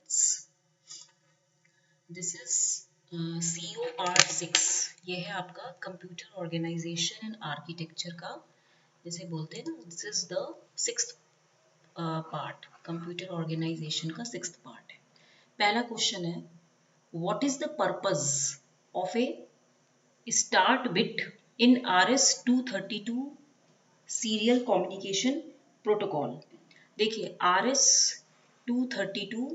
students, this is COR6। ये है आपका कंप्यूटर ऑर्गेनाइजेशन एंड आर्किटेक्चर का, जैसे बोलते हैं ना, this is the 6th part, computer organization का 6th पार्ट है। पहला क्वेश्चन है, what is the purpose of a start bit in RS-232 serial communication protocol. देखिए RS-232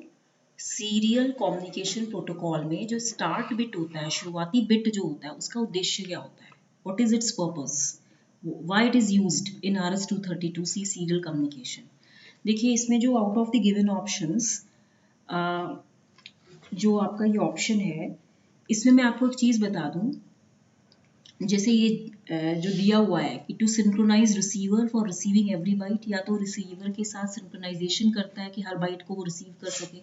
सीरियल कम्युनिकेशन प्रोटोकॉल में जो स्टार्ट बिट होता है, शुरुआती बिट जो होता है, उसका उद्देश्य क्या होता है? What is it's purpose, why it is used in RS-232C serial communication. देखिए इसमें जो out of the given options, जो आपका ये ऑप्शन है, इसमें मैं आपको एक चीज बता दूं, जैसे ये जो दिया हुआ है कि to synchronise receiver for receiving every byte, या तो रिसीवर के साथ सिंक्रोनाइजेशन करता है कि हर बाइट को वो रिसीव कर सके,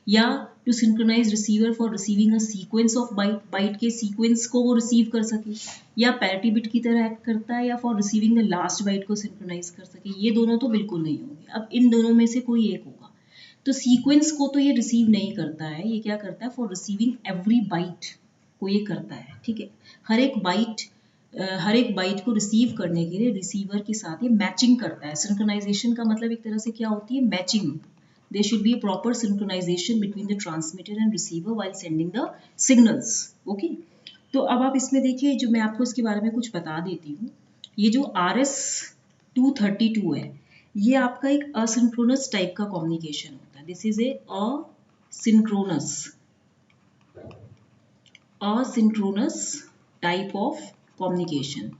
या to synchronise receiver for receiving a sequence of byte के सीक्वेंस को वो रिसीव कर सके, या पैरिटी बिट की तरह एक्ट करता है, या for receiving the last byte को सिंक्रोनाइज कर सके। ये दोनों तो बिल्कुल नहीं होंगे, अब इन दोनों में से कोई एक होगा। तो सीक्वेंस को तो ये रिसीव नहीं करता है, ये क्या करता है, फॉर रिसीविंग एवरी बाइट को ये करता है, ठीक है। हर एक बाइट को रिसीव करने के लिए रिसीवर के साथ ये मैचिंग करता है। सिंक्रोनाइजेशन का मतलब एक तरह से क्या होती है, matching. There should be a proper synchronization between the transmitter and receiver while sending the signals. Okay? तो अब आप इसमें देखिए, जो मैं आपको इसके बारे में कुछ बता देती हूँ। ये जो RS-232 है, ये आपका एक असिंक्रोनस टाइप का कम्युनिकेशन होता है। This is a asynchronous type of communication,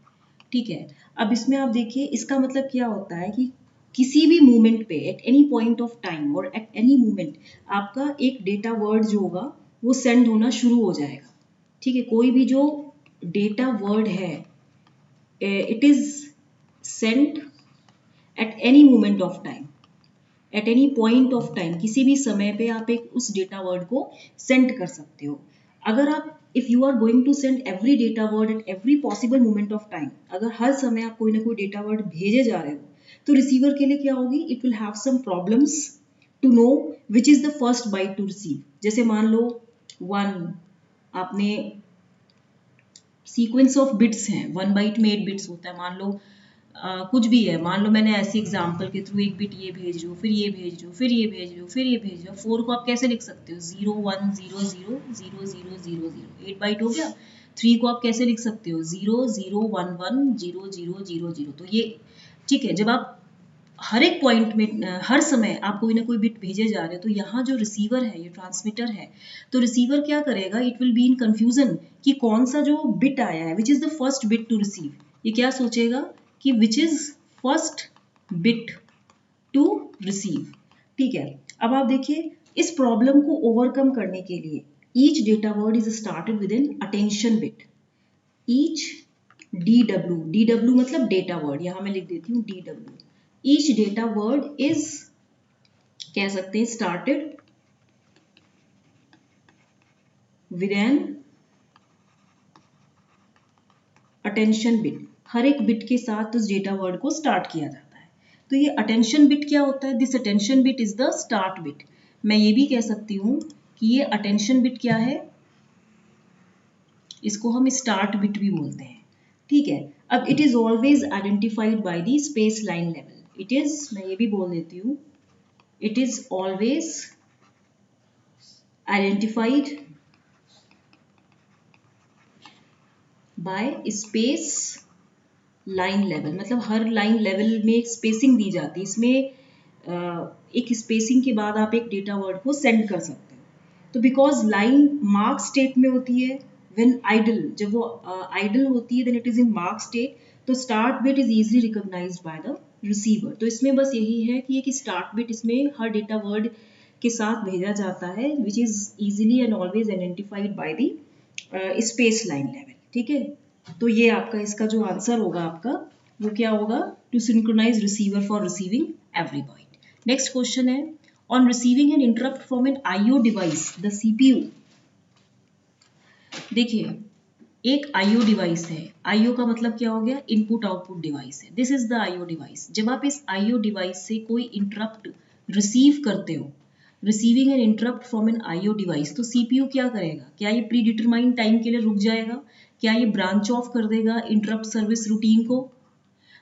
ठीक है। अब इसमें आप देखिए, इसका मतलब क्या होता है कि किसी भी मोमेंट पे, at any point of time और एट एनी मोमेंट, आपका एक डेटा वर्ड जो होगा वो सेंड होना शुरू हो जाएगा, ठीक है। कोई भी जो डेटा वर्ड है, it is send at any moment of time, at any point of time, किसी भी समय पे आप एक उस डेटा वर्ड को सेंड कर सकते हो। अगर आप if you are going to send every data word at every possible moment of time, अगर हर समय आप कोई ना कोई डेटा वर्ड भेजे जा रहे हो, तो रिसीवर के लिए क्या होगी, it will have some problems to know which is the first byte to receive. जैसे मान लो 1, आपने सीक्वेंस ऑफ बिट्स हैं, 1 बाइट में 8 बिट्स होता है, मान लो कुछ भी है, मान लो मैंने ऐसे एग्जाम्पल के थ्रू एक बिट ये भेज रही हूँ, फिर ये भेज रही हूँ, फिर ये भेज रही हूँ, फिर ये भेज रही हूँ। 4 को आप कैसे लिख सकते हो, 0 1 0 0 0 0 0 0, 8 बाइट हो गया। 3 को आप कैसे लिख सकते हो, 0 0 1 1 0 0 0 0। तो ये ठीक है, जब आप हर एक पॉइंट में हर समय आप कोई ना कोई बिट भेजे जा रहे हो, तो यहाँ जो रिसीवर है, ये ट्रांसमीटर है, तो रिसीवर क्या करेगा, it will be in confusion कि कौन सा जो बिट आया है, which is the first bit to receive. ये क्या सोचेगा कि which is first bit to receive, ठीक है। अब आप देखिए, इस प्रॉब्लम को ओवरकम करने के लिए each data word is started with in attention bit. Each DW मतलब डेटा वर्ड, यहां मैं लिख देती हूँ DW। Each data word is, कह सकते हैं, started with an attention bit. हर एक बिट के साथ उस डेटा वर्ड को स्टार्ट किया जाता है। तो ये अटेंशन बिट क्या होता है, this attention bit is the start bit. मैं ये भी कह सकती हूँ कि ये अटेंशन बिट क्या है, इसको हम स्टार्ट बिट भी बोलते हैं, ठीक है। अब it is always identified by the space line level. It is, मैं ये भी बोल देती हूँ, it is always identified by space line level. मतलब हर लाइन लेवल में एक स्पेसिंग दी जाती है, इसमें एक स्पेसिंग के बाद आप एक डेटा वर्ड को सेंड कर सकते हो। तो बिकॉज लाइन मार्क स्टेट में होती है, व्हेन आइडल, जब वो आइडल होती है, then it is in mark state, तो start bit is easily recognised by the receiver. तो इसमें बस यही है कि एक स्टार्ट बिट इसमें हर डेटा वर्ड के साथ भेजा जाता है, which is easily and always identified by the space line level, ठीक है। तो ये आपका इसका जो आंसर होगा आपका, वो क्या होगा, to synchronise receiver for receiving every byte. Next question है, on receiving an interrupt from an IO device the CPU। देखिए एक IO डिवाइस है, IO का मतलब क्या हो गया, इनपुट आउटपुट डिवाइस है। This is the IO device. जब आप इस IO डिवाइस से कोई इंटरप्ट रिसीव करते हो, receiving an interrupt from an IO device, तो सीपीयू क्या करेगा? क्या ये प्री डिटरमाइंड टाइम के लिए रुक जाएगा? क्या ये ब्रांच ऑफ कर देगा इंटरप्ट सर्विस रूटीन को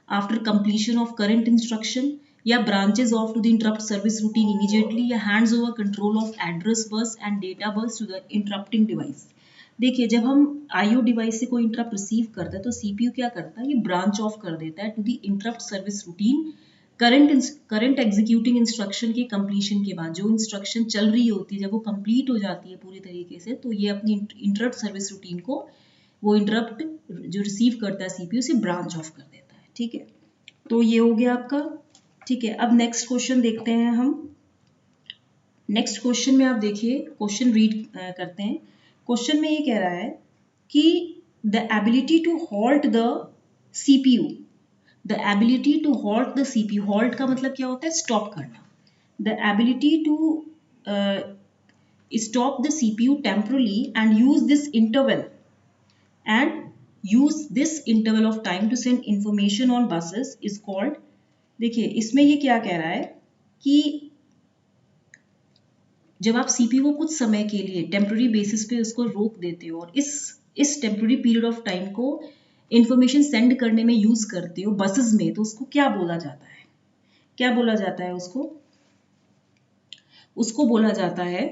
after completion of current instruction, या branches off to the interrupt service routine immediately, या hands over control of address bus and data bus to the interrupting device? देखिए, जब हम IO device से कोई interrupt receive करते हैं तो सीपीयू क्या करता है? ये ब्रांच ऑफ कर देता है to the interrupt service routine current executing instruction के कंप्लीशन के बाद। जो इंस्ट्रक्शन चल रही होती है जब वो कंप्लीट हो जाती है पूरी तरीके से, तो ये अपनी इंटरप्ट सर्विस रूटीन को, वो इंटरप्ट जो रिसीव करता है सीपीयू से, ब्रांच ऑफ कर देता है। ठीक है, तो ये हो गया आपका। ठीक है, अब नेक्स्ट क्वेश्चन देखते हैं हम। नेक्स्ट क्वेश्चन में आप देखिए, क्वेश्चन रीड करते हैं। क्वेश्चन में ये कह रहा है कि the ability to halt the CPU, the ability to halt the CPU, halt का मतलब क्या होता है? स्टॉप करना। The ability to stop the CPU temporarily and use this interval of time to send information on buses is called. देखिए, इसमें ये क्या कह रहा है कि जब आप सीपीयू को कुछ समय के लिए टेम्पररी बेसिस पे उसको रोक देते हो और इस टेम्पररी पीरियड ऑफ टाइम को इंफॉर्मेशन सेंड करने में यूज करते हो बसेस में, तो उसको क्या बोला जाता है? क्या बोला जाता है उसको? उसको बोला जाता है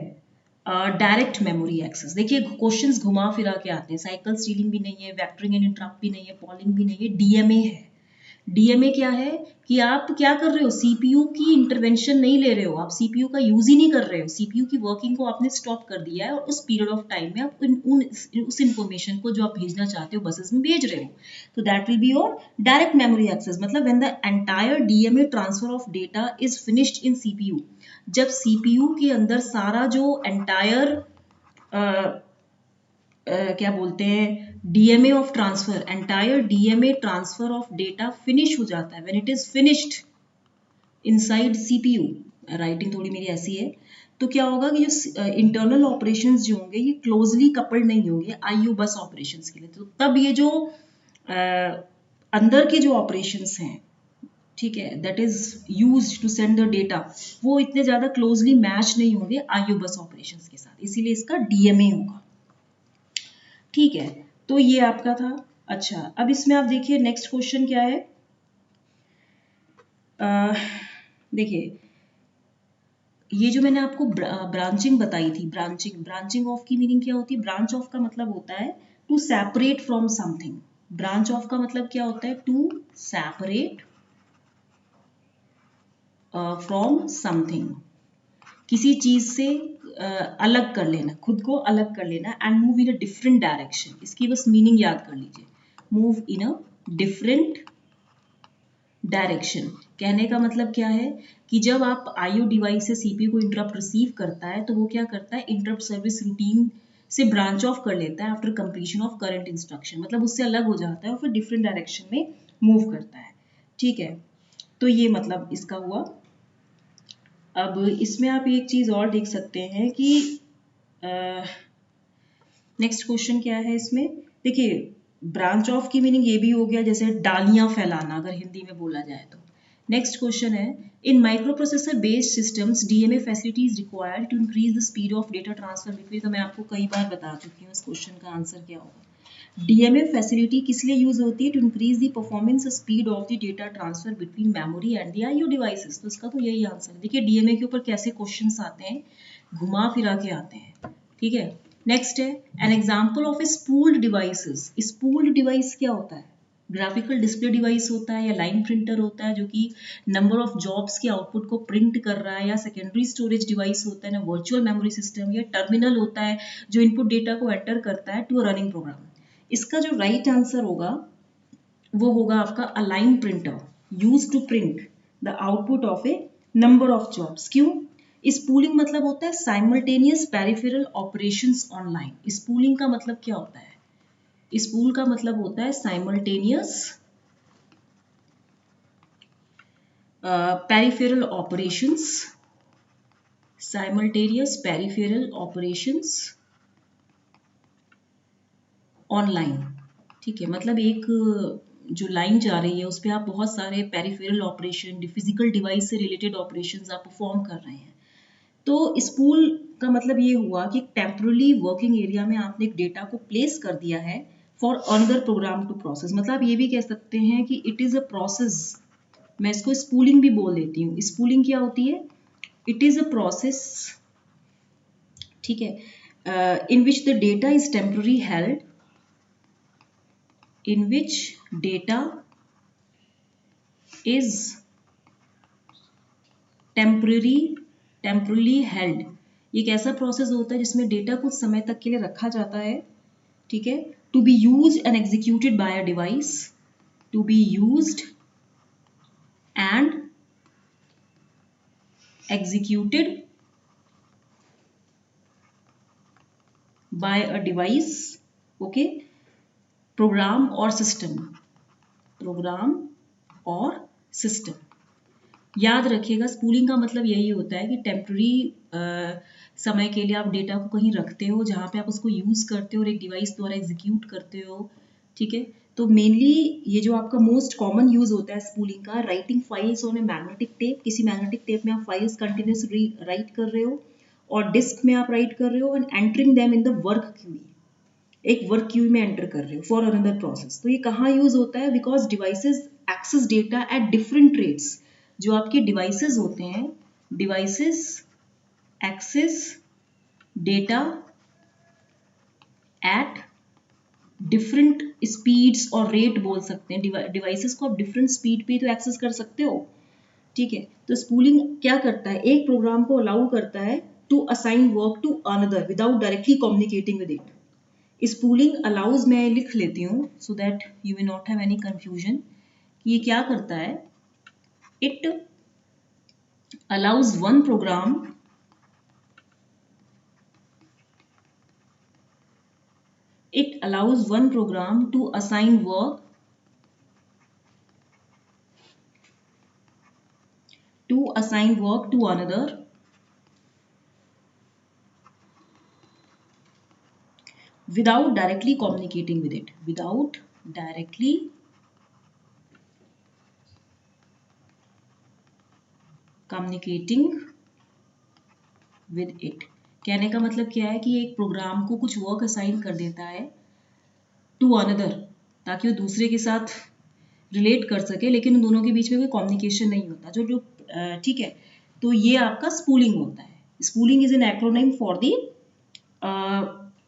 डायरेक्ट मेमोरी एक्सेस। देखिए, क्वेश्चंस घुमा फिरा के आते हैं। साइकिल स्टीलिंग भी नहीं है, वेक्टरिंग एंड इंटरप्ट भी नहीं है, पॉलिंग भी नहीं है, डीएमए है। डीएमए क्या है कि आप क्या कर रहे हो? सीपीयू की इंटरवेंशन नहीं ले रहे हो, आप सीपीयू का यूज ही नहीं कर रहे हो, सीपीयू की वर्किंग को आपने स्टॉप कर दिया है और उस पीरियड ऑफ टाइम में आप उस इंफॉर्मेशन को जो आप भेजना चाहते हो बसेस में भेज रहे हो। तो that will be your direct memory access. मतलब when the entire DMA transfer of data is finished in CPU, जब सीपीयू के अंदर सारा जो एंटायर क्या बोलते हैं, DMA of transfer, entire DMA transfer of data finish हो जाता है, when it is finished inside CPU. Writing थोड़ी मेरी ऐसी है। तो क्या होगा कि जो इंटरनल ऑपरेशंस जो होंगे ये क्लोजली कपल्ड नहीं होंगे आईओ बस ऑपरेशंस के लिए, तो तब ये जो अंदर के जो ऑपरेशंस हैं, ठीक है, that is used to send the data, वो इतने ज्यादा क्लोजली मैच नहीं होंगे आईओ बस ऑपरेशंस के साथ, इसीलिए इसका डीएमए होगा। ठीक है, तो ये आपका था। अच्छा, अब इसमें आप देखिए नेक्स्ट क्वेश्चन क्या है। देखिए, ये जो मैंने आपको ब्रांचिंग बताई थी, ब्रांचिंग ऑफ की मीनिंग क्या होती है? ब्रांच ऑफ का मतलब होता है to separate from something. Branch of का मतलब क्या होता है? टू सेपरेट फ्रॉम समथिंग, किसी चीज से अलग कर लेना, खुद को अलग कर लेना। And move in a different direction, इसकी बस मीनिंग याद कर लीजिए, move in a different direction. कहने का मतलब क्या है कि जब आप आईओ डिवाइस से सीपीयू को इंटरप्ट रिसीव करता है तो वो क्या करता है? इंटरप्ट सर्विस रूटीन से ब्रांच ऑफ कर लेता है after completion of current instruction, मतलब उससे अलग हो जाता है और फिर डिफरेंट डायरेक्शन में मूव करता है। ठीक है, तो ये मतलब इसका हुआ। अब इसमें आप एक चीज और देख सकते हैं कि नेक्स्ट क्वेश्चन क्या है इसमें। देखिए, ब्रांच ऑफ की मीनिंग ये भी हो गया जैसे डालियां फैलाना, अगर हिंदी में बोला जाए तो। नेक्स्ट क्वेश्चन है, in microprocessor based systems DMA facilities required to increase the speed of data transfer between. तो मैं आपको कई बार बता चुकी हूँ इस क्वेश्चन का आंसर क्या होगा। डीएमए फैसिलिटी किस लिए यूज होती है? To increase the performance speed of the data transfer between memory and the IO devices. तो इसका तो यही आंसर है। देखिए, डीएमए के ऊपर कैसे क्वेश्चंस आते हैं, घुमा फिरा के आते हैं। ठीक है, नेक्स्ट है an example of a spooled devices. Spooled device क्या होता है? ग्राफिकल डिस्प्ले डिवाइस होता है या लाइन प्रिंटर होता है जो कि नंबर ऑफ जॉब्स के आउटपुट को प्रिंट कर रहा है, या सेकेंडरी स्टोरेज डिवाइस होता है ना, वर्चुअल मेमोरी सिस्टम, या टर्मिनल होता है जो इनपुट डेटा को एंटर करता है टू अ रनिंग प्रोग्राम। इसका जो राइट आंसर होगा वो होगा आपका a line printer used to print the output of a number of jobs. क्यों? स्पूलिंग मतलब होता है simultaneous peripheral operations online. Spooling का मतलब क्या होता है? स्पूल का मतलब होता है simultaneous peripheral operations, simultaneous peripheral operations online. ठीक है, मतलब एक जो लाइन जा रही है उस पर आप बहुत सारे पेरिफेरल ऑपरेशन, फिजिकल डिवाइस से रिलेटेड ऑपरेशंस आप परफॉर्म कर रहे हैं। तो स्पूल का मतलब ये हुआ कि टेम्परली वर्किंग एरिया में आपने एक डेटा को प्लेस कर दिया है for another program to process. मतलब आप ये भी कह सकते हैं कि इट इज अ प्रोसेस। मैं इसको स्पूलिंग भी बोल देती हूँ। स्पूलिंग क्या होती है? इट इज अ प्रोसेस, ठीक है, in which the data is temporary held, in which data is temporarily held। ये एक ऐसा प्रोसेस होता है जिसमें डेटा कुछ समय तक के लिए रखा जाता है, ठीक है, to be used and executed by a device, to be used and executed by a device, okay, program और सिस्टम, प्रोग्राम और सिस्टम। याद रखिएगा स्पूलिंग का मतलब यही होता है कि टेम्पररी समय के लिए आप डेटा को कहीं रखते हो जहाँ पे आप उसको यूज़ करते हो और एक डिवाइस द्वारा एग्जीक्यूट करते हो, ठीक है। तो मेनली ये जो आपका मोस्ट कॉमन यूज होता है स्पूलिंग का, writing files on a magnetic tape. किसी मैग्नेटिक टेप में आप फाइल्स कंटिन्यूस राइट कर रहे हो और डिस्क में आप राइट कर रहे हो and entering them in the work Q, एक वर्क क्यू में एंटर कर रहे हो फॉर अनदर प्रोसेस। तो ये कहाँ यूज होता है? Because devices access data at different rates. जो आपके डिवाइसेस होते हैं, devices access data at different speeds और रेट बोल सकते हैं। डिवाइसेस को आप डिफरेंट स्पीड पे तो एक्सेस कर सकते हो, ठीक है। तो स्पूलिंग क्या करता है? एक प्रोग्राम को अलाउ करता है to assign work to another without directly communicating with it. Spooling allows, मैं लिख लेती हूँ so that you will not have any confusion. ये क्या करता है? It allows one program to assign work to another without directly communicating with it, without directly communicating with it। कहने का मतलब क्या है कि एक प्रोग्राम को कुछ वर्क असाइन कर देता है टू अनदर, ताकि वो दूसरे के साथ रिलेट कर सके, लेकिन उन दोनों के बीच में कोई कम्युनिकेशन नहीं होता, जो ठीक है। तो ये आपका स्पूलिंग होता है। Spooling is an acronym for the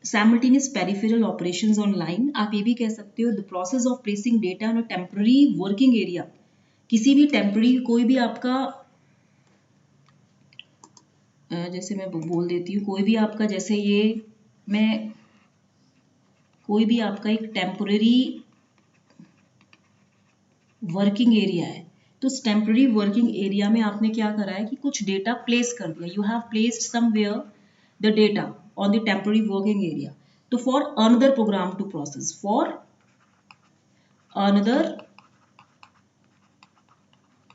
simultaneous peripheral operations on line। आप ये भी कह सकते हो the process of placing data on a temporary working area. किसी भी टेम्पररी, कोई भी आपका जैसे मैं बोल देती हूँ, कोई भी आपका, जैसे ये मैं, कोई भी आपका एक टेम्पररी वर्किंग एरिया है, तो उस टेम्पररी वर्किंग एरिया में आपने क्या करा है कि कुछ डेटा प्लेस कर दिया। You have placed somewhere the data on the temporary working area. तो for another program to process, for another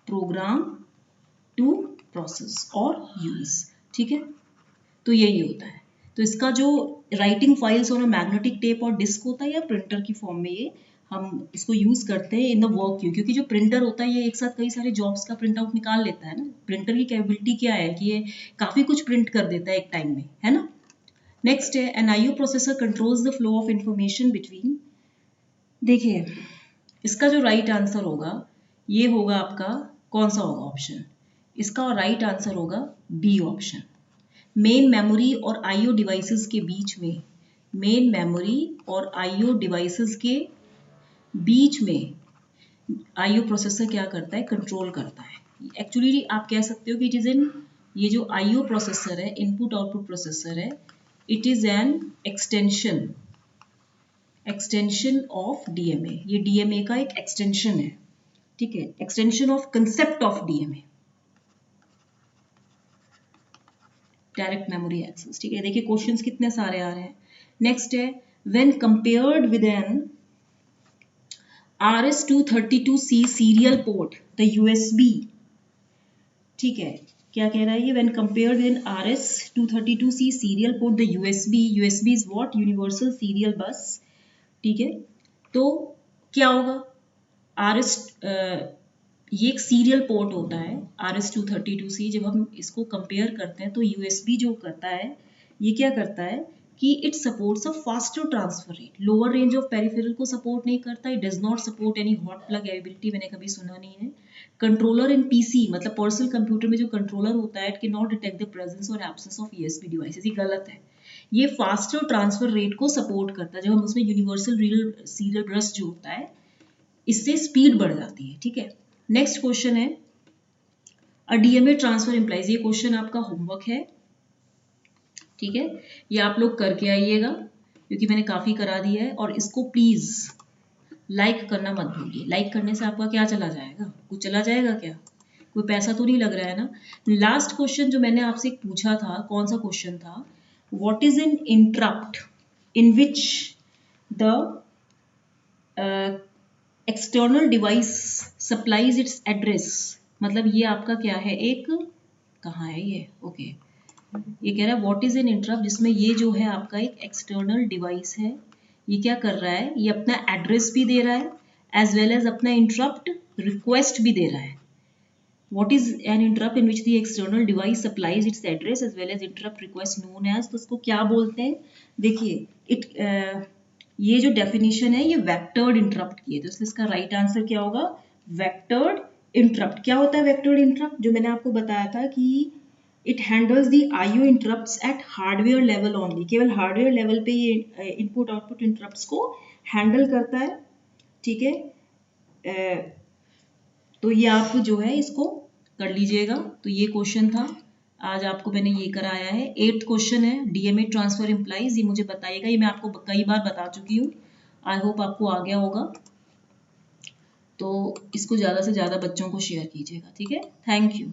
program to process और यूज, ठीक है। तो यही होता है। तो इसका जो राइटिंग फाइल्स और मैग्नेटिक टेप और डिस्क होता है या प्रिंटर की फॉर्म में, ये हम इसको यूज करते हैं इन द वर्क क्यू, क्योंकि जो प्रिंटर होता है ये एक साथ कई सारे जॉब्स का प्रिंट आउट निकाल लेता है ना। प्रिंटर की कैपेबिलिटी क्या है कि ये काफी कुछ प्रिंट कर देता है एक टाइम में, है ना। नेक्स्ट है an IO processor controls the flow of information between. देखिए इसका जो राइट आंसर होगा ये होगा आपका, कौन सा होगा ऑप्शन? इसका राइट आंसर होगा बी ऑप्शन। मेन मेमोरी और आईओ डिवाइसेस के बीच में, मेन मेमोरी और आईओ डिवाइसेस के बीच में आईओ प्रोसेसर क्या करता है? कंट्रोल करता है। एक्चुअली आप कह सकते हो कि इट इज एन, ये जो आईओ प्रोसेसर है, इनपुट आउटपुट प्रोसेसर है, it is an extension of DMA. ये डीएमए का एक एक्सटेंशन है, ठीक है, extension of concept of DMA, direct memory access, ठीक है। देखिए क्वेश्चंस कितने सारे आ रहे हैं। नेक्स्ट है when compared with an RS-232C serial port the USB, ठीक है, क्या कह रहा है ये? When compared with an RS-232C serial port the USB is what? Universal serial bus, ठीक है। तो क्या होगा? RS ये एक सीरियल पोर्ट होता है RS-232C। जब हम इसको कंपेयर करते हैं तो USB जो करता है, ये क्या करता है कि it supports a faster transfer rate. Lower range of peripheral को सपोर्ट नहीं करता, it does not support any hot plug ability, मैंने कभी सुना नहीं है। कंट्रोलर इन PC मतलब पर्सनल कंप्यूटर में जो कंट्रोलर होता है, it can not detect the presence और एब्सेंस ऑफ USB डिवाइसेस, ये गलत है। ये फास्टर ट्रांसफर रेट को सपोर्ट करता है। जब हम उसमें यूनिवर्सल रियल सीरियल बस जो होता है, इससे स्पीड बढ़ जाती है, ठीक है। नेक्स्ट क्वेश्चन है अ DMA ट्रांसफर इम्प्लाइज। ये क्वेश्चन आपका होमवर्क है, ठीक है। ये आप लोग करके आइएगा क्योंकि मैंने काफी करा दिया है। और इसको प्लीज लाइक करना मत भूलिए। लाइक करने से आपका क्या चला जाएगा? कुछ चला जाएगा क्या? कोई पैसा तो नहीं लग रहा है ना। लास्ट क्वेश्चन जो मैंने आपसे पूछा था, कौन सा क्वेश्चन था? What is an interrupt in which the external device supplies it's address. मतलब ये आपका क्या है, एक कहाँ है ये, ओके ये कह रहा है व्हाट इज एन इंटरप्ट, जिसमें ये जो है आपका एक एक्सटर्नल डिवाइस है, ये क्या कर रहा है, ये अपना एड्रेस भी दे रहा है एज वेल एज अपना इंटरप्ट रिक्वेस्ट भी दे रहा है। What is an interrupt in which the external device supplies its address as well as interrupt request known as, तो उसको क्या बोलते हैं? देखिए ये जो डेफिनेशन है ये वेक्टर्ड इंटरप्ट की है, तो इसका राइट आंसर क्या होगा? Vectored interrupt. क्या होता है वेक्टर्ड इंटरप्ट? जो मैंने आपको बताया था कि it handles the IO interrupts at hardware level only. केवल हार्डवेयर लेवल पे ये इनपुट आउटपुट इंटरप्ट्स को हैंडल करता है, ठीक है। तो ये आप जो है इसको कर लीजिएगा। तो ये क्वेश्चन था, आज आपको मैंने ये कराया है। 8th क्वेश्चन है DMA ट्रांसफर इम्प्लाइज। ये मुझे बताइएगा, ये मैं आपको कई बार बता चुकी हूँ, आई होप आपको आ गया होगा। तो इसको ज़्यादा से ज़्यादा बच्चों को शेयर कीजिएगा, ठीक है। Thank you.